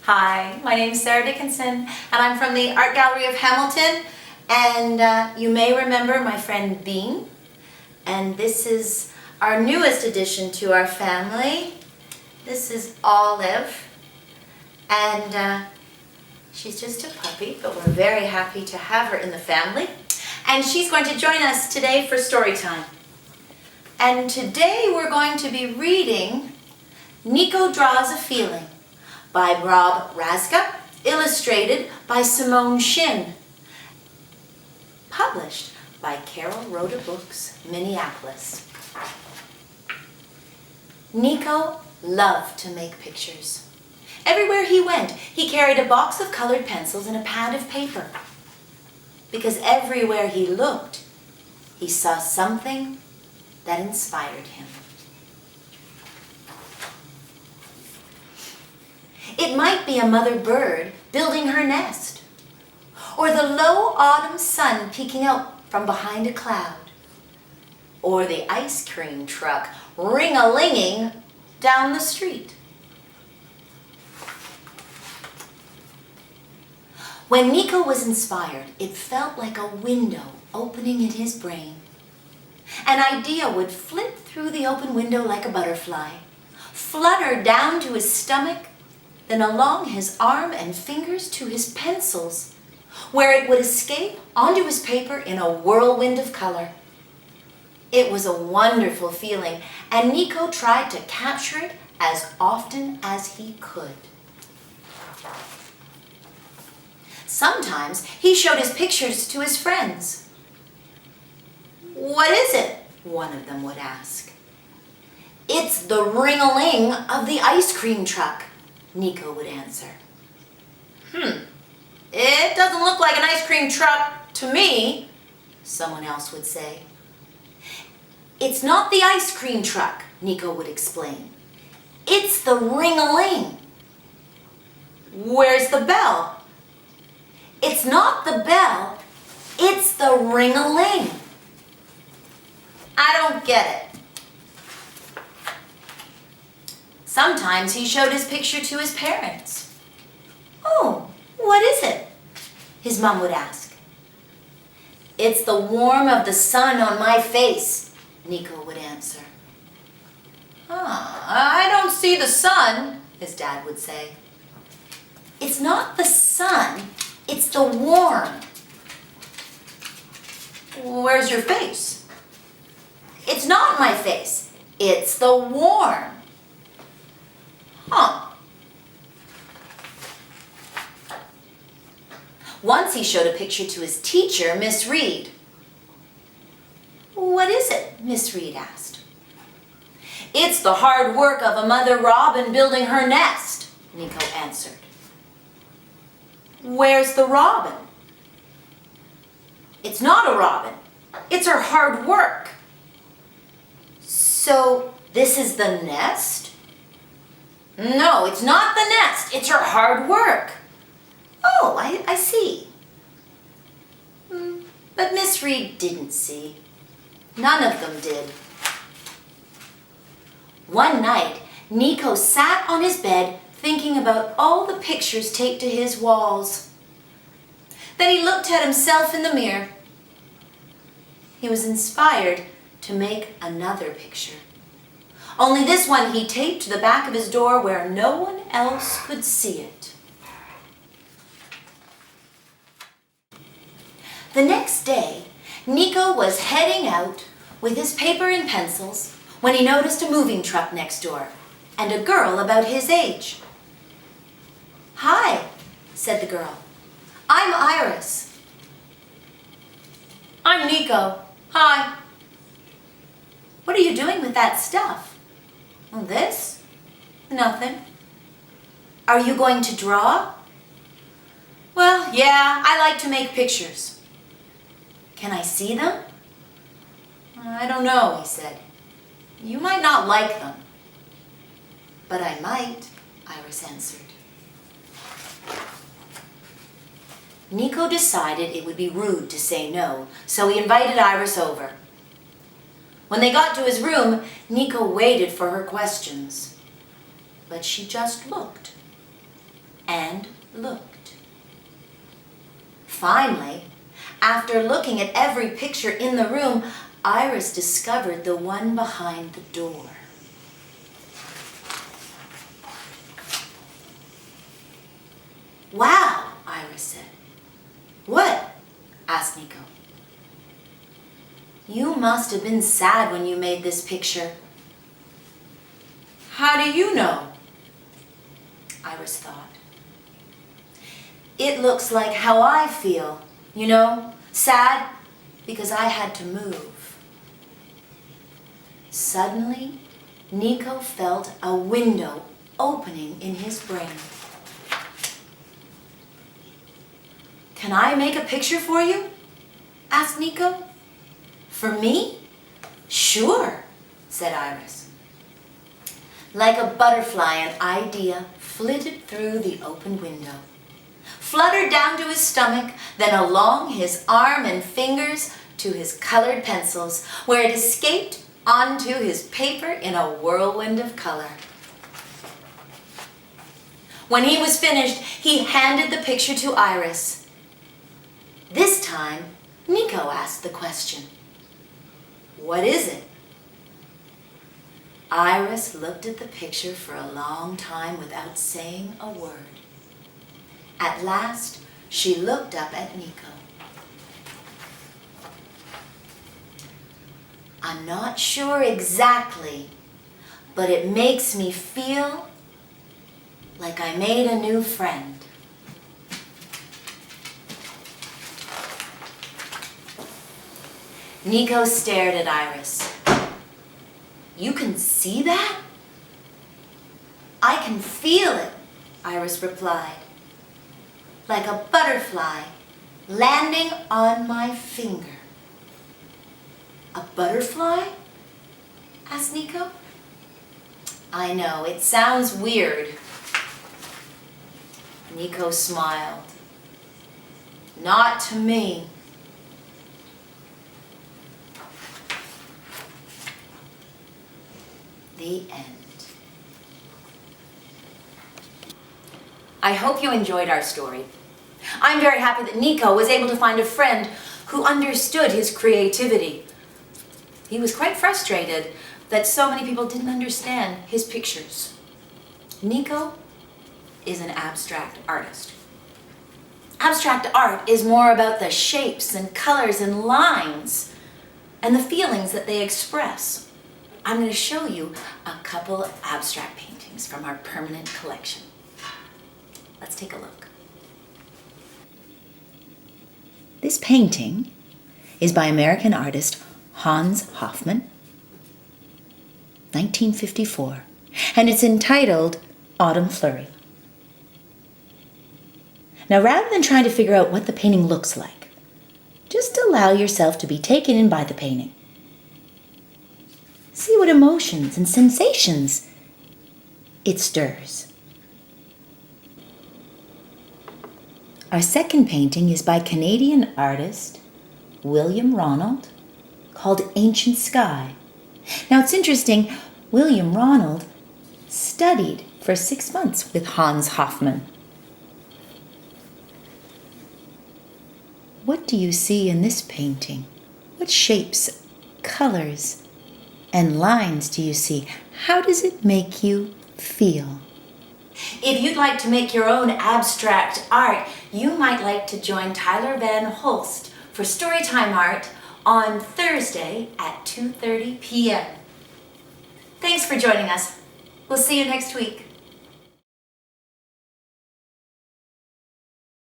Hi, my name is Sara Dickinson, and I'm from the Art Gallery of Hamilton, and you may remember my friend Bean, and this is our newest addition to our family. This is Olive, and she's just a puppy, but we're very happy to have her in the family, and she's going to join us today for story time. And today we're going to be reading Niko Draws a Feeling by Raczka, illustrated by Simone Shin, published by Carol Rhoda Books, Minneapolis. Niko loved to make pictures. Everywhere he went, he carried a box of colored pencils and a pad of paper. Because everywhere he looked, he saw something that inspired him. It might be a mother bird building her nest, or the low autumn sun peeking out from behind a cloud, or the ice cream truck ring-a-linging down the street. When Niko was inspired, it felt like a window opening in his brain. An idea would flit through the open window like a butterfly, flutter down to his stomach, then along his arm and fingers to his pencils, where it would escape onto his paper in a whirlwind of color. It was a wonderful feeling, and Niko tried to capture it as often as he could. Sometimes he showed his pictures to his friends. "What is it?" one of them would ask. "It's the ring-a-ling of the ice cream truck," Niko would answer. It doesn't look like an ice cream truck to me," someone else would say. "It's not the ice cream truck," Niko would explain. "It's the ring-a-ling." "Where's the bell?" "It's not the bell, it's the ring-a-ling." "I don't get it." Sometimes he showed his picture to his parents. "Oh, what is it?" his mom would ask. "It's the warmth of the sun on my face," Niko would answer. "I don't see the sun," his dad would say. "It's not the sun, it's the warmth." "Where's your face?" "It's not my face, it's the warmth." Once he showed a picture to his teacher, Miss Reed. "What is it?" Miss Reed asked. "It's the hard work of a mother robin building her nest," Niko answered. "Where's the robin?" "It's not a robin, it's her hard work." "So this is the nest?" "No, it's not the nest, it's her hard work." "Oh, I see." But Miss Reed didn't see. None of them did. One night, Niko sat on his bed thinking about all the pictures taped to his walls. Then he looked at himself in the mirror. He was inspired to make another picture. Only this one he taped to the back of his door where no one else could see it. The next day, Niko was heading out with his paper and pencils when he noticed a moving truck next door and a girl about his age. "Hi," said the girl. "I'm Iris." "I'm Niko. Hi." "What are you doing with that stuff?" "This? Nothing." "Are you going to draw?" "Well, yeah, I like to make pictures." "Can I see them?" "I don't know," he said. "You might not like them." "But I might," Iris answered. Niko decided it would be rude to say no, so he invited Iris over. When they got to his room, Niko waited for her questions. But she just looked and looked. Finally, after looking at every picture in the room, Iris discovered the one behind the door. "Wow," Iris said. "What?" asked Niko. "You must have been sad when you made this picture." "How do you know?" Iris thought. "It looks like how I feel, you know, sad because I had to move." Suddenly, Niko felt a window opening in his brain. "Can I make a picture for you?" asked Niko. "For me?" "Sure," said Iris. Like a butterfly, an idea flitted through the open window, fluttered down to his stomach, then along his arm and fingers to his colored pencils, where it escaped onto his paper in a whirlwind of color. When he was finished, he handed the picture to Iris. This time, Niko asked the question, "What is it?" Iris looked at the picture for a long time without saying a word. At last, she looked up at Niko. "I'm not sure exactly, but it makes me feel like I made a new friend." Niko stared at Iris. "You can see that?" "I can feel it," Iris replied, "like a butterfly landing on my finger." "A butterfly?" asked Niko. "I know, it sounds weird." Niko smiled. "Not to me." The end. I hope you enjoyed our story. I'm very happy that Niko was able to find a friend who understood his creativity. He was quite frustrated that so many people didn't understand his pictures. Niko is an abstract artist. Abstract art is more about the shapes and colors and lines and the feelings that they express. I'm going to show you a couple of abstract paintings from our permanent collection. Let's take a look. This painting is by American artist Hans Hofmann, 1954, and it's entitled Autumn Flurry. Now, rather than trying to figure out what the painting looks like, just allow yourself to be taken in by the painting. See what emotions and sensations it stirs. Our second painting is by Canadian artist William Ronald, called Ancient Sky. Now it's interesting, William Ronald studied for 6 months with Hans Hofmann. What do you see in this painting? What shapes, colors, and lines do you see? How does it make you feel? If you'd like to make your own abstract art, you might like to join Tyler Van Holst for Storytime Art on Thursday at 2:30 p.m. Thanks for joining us. We'll see you next week.